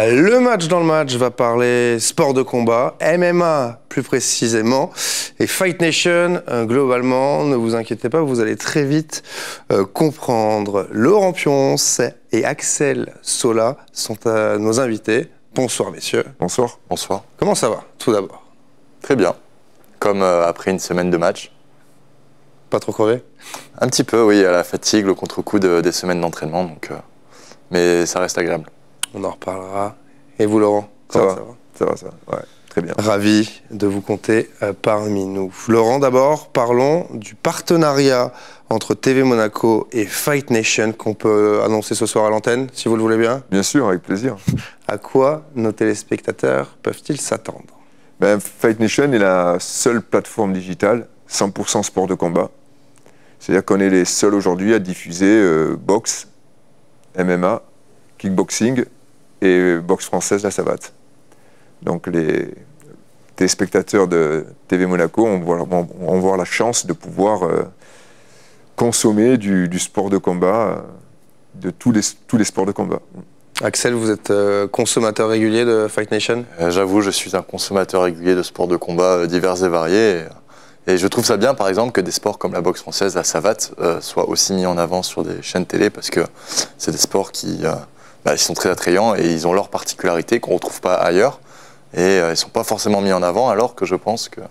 Le match dans le match va parler sport de combat, MMA plus précisément, et Fight Nation globalement. Ne vous inquiétez pas, vous allez très vite comprendre. Laurent Pionce et Axel Sola sont nos invités. Bonsoir messieurs. Bonsoir. Bonsoir. Comment ça va tout d'abord? Très bien. Comme après une semaine de match. Pas trop crevé? Un petit peu, oui, à la fatigue, le contre-coup des semaines d'entraînement, donc, mais ça reste agréable. On en reparlera. Et vous Laurent? Ça va, ouais, très bien. Ravi de vous compter parmi nous. Laurent, d'abord, parlons du partenariat entre TV Monaco et Fight Nation qu'on peut annoncer ce soir à l'antenne, si vous le voulez bien. Bien sûr, avec plaisir. À quoi nos téléspectateurs peuvent-ils s'attendre? Fight Nation est la seule plateforme digitale 100% sport de combat. C'est-à-dire qu'on est les seuls aujourd'hui à diffuser boxe, MMA, kickboxing et boxe française, la savate. Donc les téléspectateurs de TV Monaco vont avoir la chance de pouvoir consommer du sport de combat, de tous les sports de combat. Axel, vous êtes consommateur régulier de Fight Nation? J'avoue, je suis un consommateur régulier de sports de combat divers et variés. Et je trouve ça bien, par exemple, que des sports comme la boxe française, la savate, soient aussi mis en avant sur des chaînes télé, parce que c'est des sports qui ils sont très attrayants et ils ont leurs particularités qu'on ne retrouve pas ailleurs. Et ils ne sont pas forcément mis en avant, alors que je pense qu'il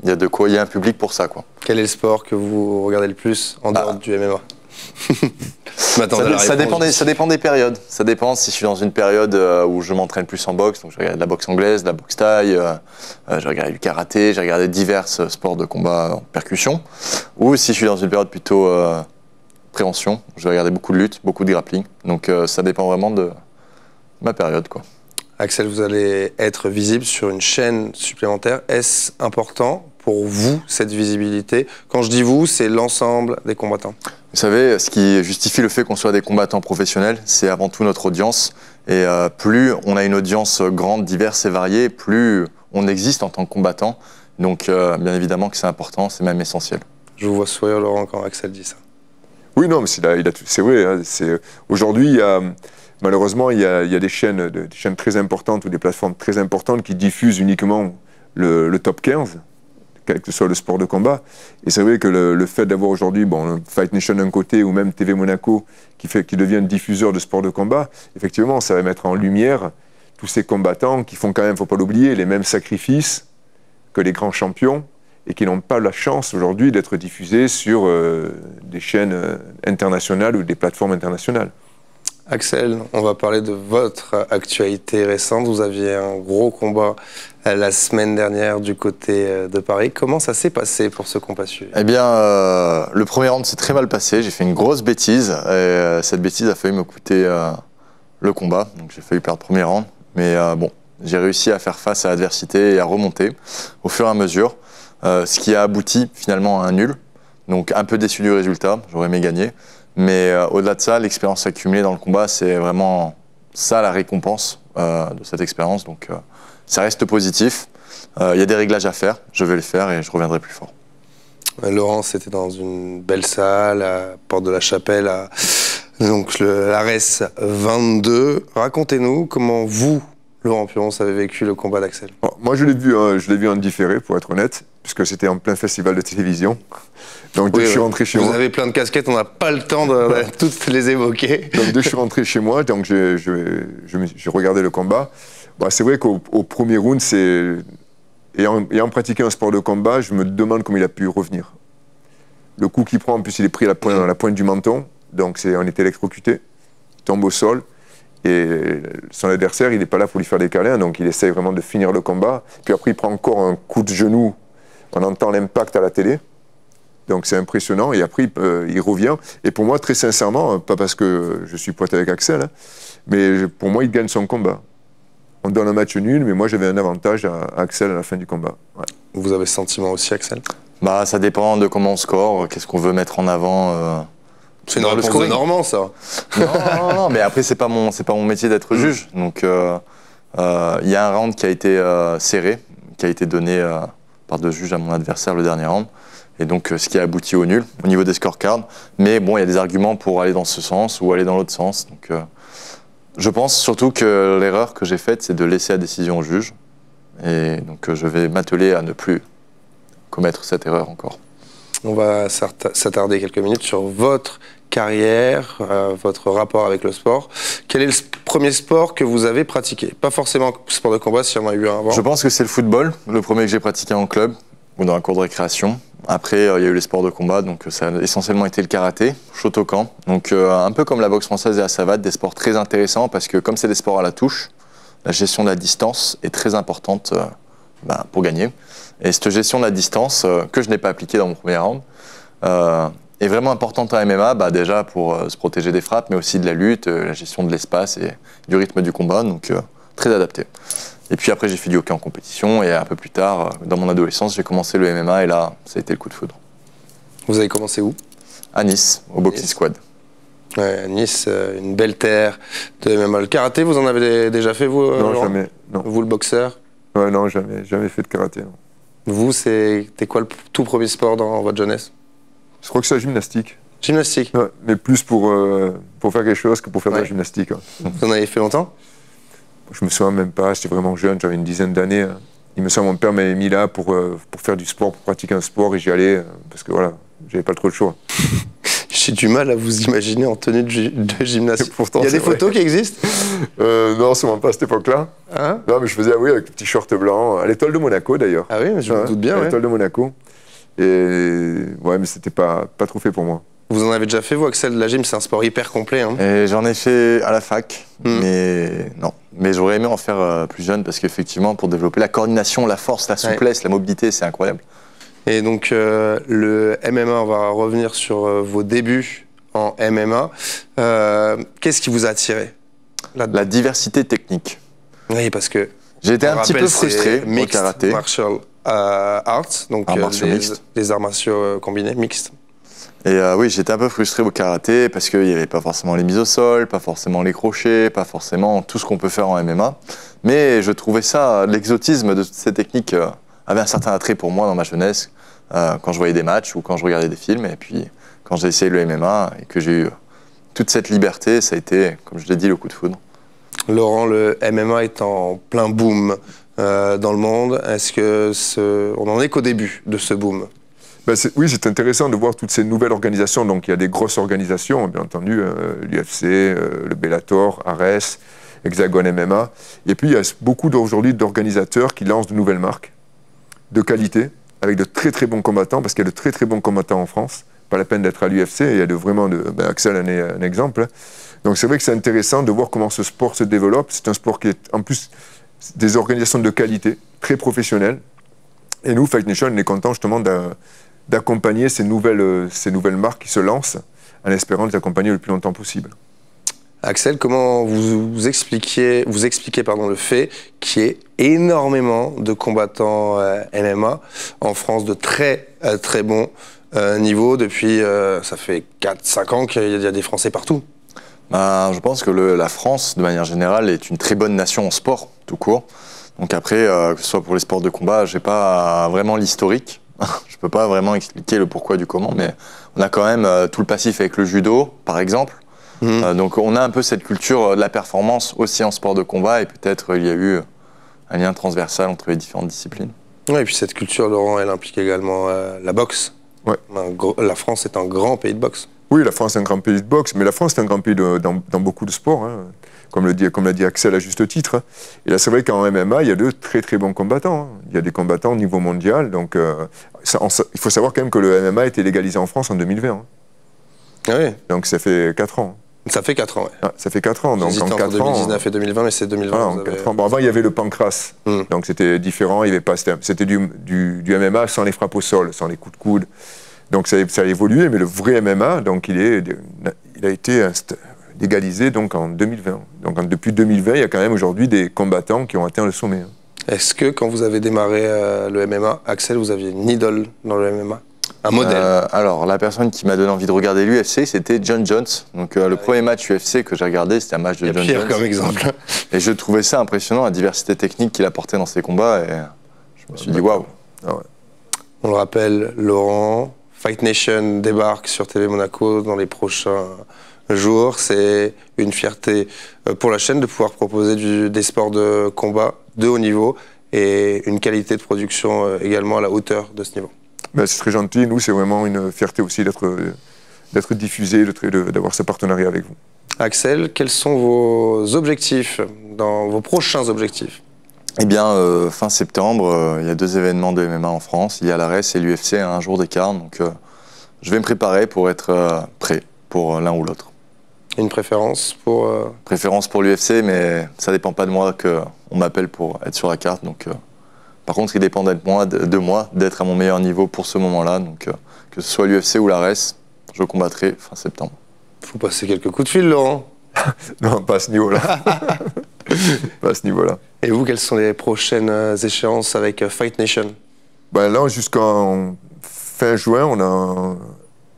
y a de quoi, il y a un public pour ça, quoi. Quel est le sport que vous regardez le plus en dehors du MMA? Ça dépend des périodes. Ça dépend si je suis dans une période où je m'entraîne plus en boxe, donc je regarde de la boxe anglaise, de la boxe thaï, je regarde du karaté, j'ai regardé divers sports de combat en percussion. Ou si je suis dans une période plutôt préhension, je vais regarder beaucoup de lutte, beaucoup de grappling. Donc ça dépend vraiment de ma période, quoi. Axel, vous allez être visible sur une chaîne supplémentaire. Est-ce important pour vous, cette visibilité? Quand je dis vous, c'est l'ensemble des combattants. Vous savez, ce qui justifie le fait qu'on soit des combattants professionnels, c'est avant tout notre audience. Et plus on a une audience grande, diverse et variée, plus on existe en tant que combattant. Donc bien évidemment que c'est important, c'est même essentiel. Je vous vois sourire Laurent quand Axel dit ça. Oui, non, mais c'est vrai. Hein, aujourd'hui, malheureusement, il y a des chaînes très importantes ou des plateformes très importantes qui diffusent uniquement le top 15, quel que soit le sport de combat. Et c'est vrai que le fait d'avoir aujourd'hui Fight Nation d'un côté ou même TV Monaco qui devient diffuseur de sport de combat, effectivement, ça va mettre en lumière tous ces combattants qui font quand même, faut pas l'oublier, les mêmes sacrifices que les grands champions et qui n'ont pas la chance aujourd'hui d'être diffusés sur des chaînes internationales ou des plateformes internationales. Axel, on va parler de votre actualité récente. Vous aviez un gros combat la semaine dernière du côté de Paris. Comment ça s'est passé pour ce combat suivi? Eh bien, le premier round s'est très mal passé. J'ai fait une grosse bêtise. Et cette bêtise a failli me coûter le combat. Donc j'ai failli perdre le premier round. Mais bon, j'ai réussi à faire face à l'adversité et à remonter au fur et à mesure. Ce qui a abouti finalement à un nul. Donc un peu déçu du résultat. J'aurais aimé gagner. Mais au-delà de ça, l'expérience accumulée dans le combat, c'est vraiment ça la récompense de cette expérience. Donc ça reste positif. Il y a des réglages à faire, je vais les faire et je reviendrai plus fort. Laurent, c'était dans une belle salle, à Porte de la Chapelle, donc l'Ares 22. Racontez-nous comment vous, Laurent Pionce, avez vécu le combat d'Axel. Moi, je l'ai vu en différé, pour être honnête, puisque c'était en plein festival de télévision. Donc dès que je suis rentré chez moi... Vous avez plein de casquettes, on n'a pas le temps de toutes les évoquer. Donc dès que je suis rentré chez moi, donc j'ai regardé le combat. C'est vrai qu'au premier round, ayant pratiqué un sport de combat, je me demande comment il a pu revenir. Le coup qu'il prend, en plus il est pris dans la pointe du menton, donc on est électrocuté, il tombe au sol, et son adversaire, il n'est pas là pour lui faire des câlins, donc il essaye vraiment de finir le combat. Puis après, il prend encore un coup de genou, on entend l'impact à la télé. Donc c'est impressionnant, et après il revient. Et pour moi, très sincèrement, pas parce que je suis pote avec Axel, hein, mais pour moi, il gagne son combat. On donne un match nul, mais moi j'avais un avantage à Axel à la fin du combat. Ouais. Vous avez ce sentiment aussi, Axel? Ça dépend de comment on score, qu'est-ce qu'on veut mettre en avant. C'est une réponse de Normand, ça. Non, mais après c'est pas mon métier d'être juge. Donc il y a un round qui a été serré, qui a été donné par deux juges à mon adversaire le dernier round. Et donc, ce qui a abouti au nul, au niveau des scorecards. Mais bon, il y a des arguments pour aller dans ce sens ou aller dans l'autre sens. Donc, Je pense surtout que l'erreur que j'ai faite, c'est de laisser la décision au juge. Et donc je vais m'atteler à ne plus commettre cette erreur encore. On va s'attarder quelques minutes sur votre carrière, votre rapport avec le sport. Quel est le premier sport que vous avez pratiqué? Pas forcément sport de combat, s'il y en a eu un avant. Je pense que c'est le football, le premier que j'ai pratiqué en club ou dans un cours de récréation. Après, il y a eu les sports de combat, donc ça a essentiellement été le karaté, Shotokan. Donc un peu comme la boxe française et la savate, des sports très intéressants parce que comme c'est des sports à la touche, la gestion de la distance est très importante pour gagner. Et cette gestion de la distance, que je n'ai pas appliquée dans mon premier round, est vraiment importante en MMA, déjà pour se protéger des frappes, mais aussi de la lutte, la gestion de l'espace et du rythme du combat, donc très adapté. Et puis après, j'ai fait du hockey en compétition et un peu plus tard, dans mon adolescence, j'ai commencé le MMA et là, ça a été le coup de foudre. Vous avez commencé où? À Nice, au Boxing Squad. Ouais, à Nice, une belle terre de MMA. Le karaté, vous en avez déjà fait, vous? Non, Laurent? jamais. Non. Vous, le boxeur? Ouais, non, jamais fait de karaté. Non. Vous, c'était quoi le tout premier sport dans votre jeunesse? Je crois que c'est la gymnastique. Gymnastique? Ouais, mais plus pour faire quelque chose que pour faire de la gymnastique. Ouais. Vous en avez fait longtemps? Je me souviens même pas, j'étais vraiment jeune, j'avais une dizaine d'années. Il me semble que mon père m'avait mis là pour faire du sport, pour pratiquer un sport, et j'y allais parce que voilà, j'avais pas trop le choix. J'ai du mal à vous imaginer en tenue de gymnastique. Pourtant, il y a des vrai. photos qui existent? Non, sûrement pas à cette époque-là. Hein? Non, mais je faisais, oui, avec le petit short blanc, à l'étoile de Monaco d'ailleurs. Ah oui, mais je me doute bien. À Ouais. l'étoile de Monaco. Et ouais, mais c'était pas trop fait pour moi. Vous en avez déjà fait, vous, Axel? La gym, c'est un sport hyper complet. Hein. Et j'en ai fait à la fac, mais non. Mais j'aurais aimé en faire plus jeune parce qu'effectivement, pour développer la coordination, la force, la souplesse, la mobilité, c'est incroyable. Et donc, le MMA, on va revenir sur vos débuts en MMA. Qu'est-ce qui vous a attiré là-dedans? La diversité technique. Oui, parce que J'ai été on un petit peu rappelle, frustré c'est au mixed karaté. martial arts, donc Arts martiaux mixtes. les arts martiaux combinés, mixtes. Et oui, j'étais un peu frustré au karaté parce qu'il n'y avait pas forcément les mises au sol, pas forcément les crochets, pas forcément tout ce qu'on peut faire en MMA. Mais je trouvais ça, l'exotisme de toutes ces techniques avait un certain attrait pour moi dans ma jeunesse, quand je voyais des matchs ou quand je regardais des films. Et puis quand j'ai essayé le MMA et que j'ai eu toute cette liberté, ça a été, comme je l'ai dit, le coup de foudre. Laurent, le MMA est en plein boom dans le monde. Est-ce que on en est qu'au début de ce boom? Ben oui, c'est intéressant de voir toutes ces nouvelles organisations. Donc il y a des grosses organisations, bien entendu, l'UFC, le Bellator, Ares, Hexagon MMA. Et puis il y a beaucoup aujourd'hui d'organisateurs qui lancent de nouvelles marques de qualité, avec de très très bons combattants, parce qu'il y a de très très bons combattants en France. Pas la peine d'être à l'UFC, il y a vraiment Axel en est un exemple. Donc c'est vrai que c'est intéressant de voir comment ce sport se développe. C'est un sport qui est en plus des organisations de qualité, très professionnelles. Et nous, Fight Nation, on est content justement d'accompagner ces nouvelles marques qui se lancent en espérant les accompagner le plus longtemps possible. Axel, comment vous expliquez le fait qu'il y ait énormément de combattants MMA en France de très très bon niveau depuis, ça fait 4-5 ans qu'il y a des Français partout. Je pense que la France, de manière générale, est une très bonne nation en sport, tout court. Donc après, que ce soit pour les sports de combat, j'ai pas vraiment l'historique. Je peux pas vraiment expliquer le pourquoi du comment, mais on a quand même tout le passif avec le judo, par exemple. Donc on a un peu cette culture de la performance aussi en sport de combat, et peut-être il y a eu un lien transversal entre les différentes disciplines. Ouais, et puis cette culture, Laurent, elle implique également la boxe. Ouais. La France est un grand pays de boxe. Oui, la France est un grand pays de boxe, mais la France est un grand pays dans beaucoup de sports, hein, comme l'a dit Axel à juste titre. Et là, c'est vrai qu'en MMA, il y a de très très bons combattants. Hein. Il y a des combattants au niveau mondial. Donc, il faut savoir quand même que le MMA a été légalisé en France en 2020. Hein. Ah oui. Donc ça fait 4 ans. Ça fait 4 ans, ouais. Ah, ça fait 4 ans. Donc en 4 entre ans. 2019 et 2020, mais c'est 2020. Voilà, en 4 ans. Bon, avant, il y avait le pancras. Donc c'était différent. C'était du MMA sans les frappes au sol, sans les coups de coude. Donc ça a évolué, mais le vrai MMA, donc il a été légalisé donc en 2020. Donc depuis 2020, il y a quand même aujourd'hui des combattants qui ont atteint le sommet. Est-ce que quand vous avez démarré le MMA, Axel, vous aviez une idole dans le MMA? Un modèle? Alors, la personne qui m'a donné envie de regarder l'UFC, c'était John Jones. Donc le premier match UFC que j'ai regardé, c'était un match de John Jones. Comme exemple. Et je trouvais ça impressionnant, la diversité technique qu'il apportait dans ses combats. Et je me suis dit, waouh. Ah ouais. On le rappelle, Laurent, Fight Nation débarque sur TV Monaco dans les prochains jour. C'est une fierté pour la chaîne de pouvoir proposer des sports de combat de haut niveau et une qualité de production également à la hauteur de ce niveau. Ben, c'est très gentil. Nous, c'est vraiment une fierté aussi d'être diffusé, d'avoir ce partenariat avec vous. Axel, quels sont vos objectifs, vos prochains objectifs? Eh bien, fin septembre, il y a 2 événements de MMA en France. Il y a l'ARES et l'UFC à un jour d'écart. Donc, je vais me préparer pour être prêt pour l'un ou l'autre. Une préférence pour... Préférence pour l'UFC, mais ça dépend pas de moi qu'on m'appelle pour être sur la carte. Donc, par contre, il dépend de moi d'être à mon meilleur niveau pour ce moment-là. Donc, que ce soit l'UFC ou l'ARES, je combattrai fin septembre. Faut passer quelques coups de fil, Laurent. Non, pas à ce niveau-là. Pas à ce niveau-là. Et vous, quelles sont les prochaines échéances avec Fight Nation? Ben là, jusqu'en fin juin, on a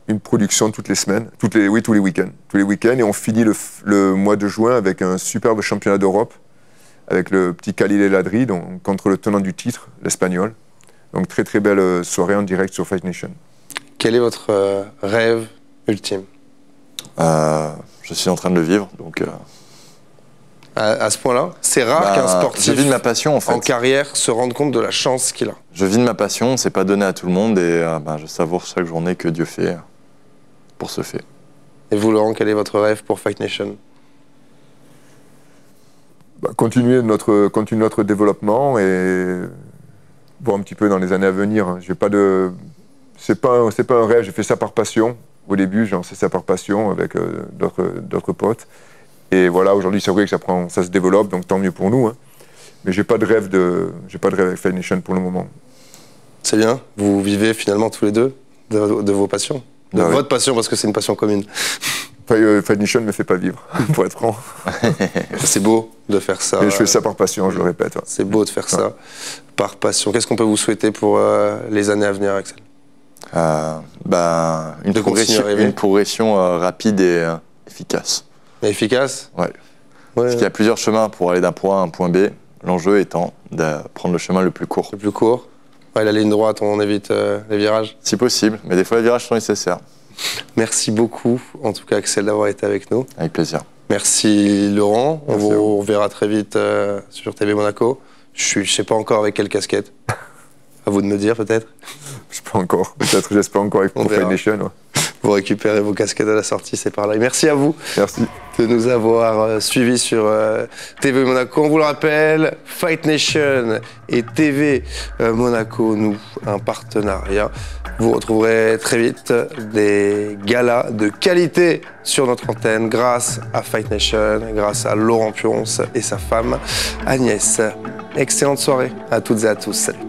une production toutes les semaines, tous les week-ends. Tous les week-ends, et on finit le mois de juin avec un superbe championnat d'Europe, avec le petit Khalil El Adri, donc, contre le tenant du titre, l'Espagnol. Donc très très belle soirée en direct sur Fight Nation. Quel est votre rêve ultime? Je suis en train de le vivre, donc... À ce point-là, c'est rare qu'un sportif je vis de ma passion, en fait. En carrière se rende compte de la chance qu'il a. Je vis de ma passion, c'est pas donné à tout le monde, et je savoure chaque journée que Dieu fait pour ce fait. Et vous, Laurent, quel est votre rêve pour Fight Nation? Continuer notre développement et voir un petit peu dans les années à venir. J'ai pas de... C'est pas un rêve, j'ai fait ça par passion. Au début, j'ai lancé ça par passion avec d'autres potes. Et voilà, aujourd'hui, c'est vrai que ça se développe, donc tant mieux pour nous. Hein. Mais j'ai pas de rêve avec Fight Nation pour le moment. C'est bien. Vous vivez finalement tous les deux de vos passions, de votre passion, parce que c'est une passion commune. Fight Nation ne me fait pas vivre, pour être franc. C'est beau de faire ça. Et je fais ça par passion, je le répète. Ouais. C'est beau de faire ça par passion. Qu'est-ce qu'on peut vous souhaiter pour les années à venir, Axel? Une progression rapide et efficace. Et efficace? Ouais. Parce qu'il y a plusieurs chemins pour aller d'un point A à un point B. L'enjeu étant de prendre le chemin le plus court. Le plus court. Ouais, la ligne droite, on évite les virages. Si possible, mais des fois les virages sont nécessaires. Merci beaucoup, en tout cas, Axel, d'avoir été avec nous. Avec plaisir. Merci, Laurent. On vous reverra très vite sur TV Monaco. Je ne sais pas encore avec quelle casquette. À vous de me dire, peut-être. Je sais pas encore. Peut-être, j'espère encore avec Fight Nation. Ouais. Vous récupérez vos casquettes à la sortie, c'est par là. Et merci à vous. Merci. De nous avoir suivis sur TV Monaco. On vous le rappelle, Fight Nation et TV Monaco, nous, un partenariat. Vous retrouverez très vite des galas de qualité sur notre antenne grâce à Fight Nation, grâce à Laurent Puronce et sa femme Agnès. Excellente soirée à toutes et à tous. Salut.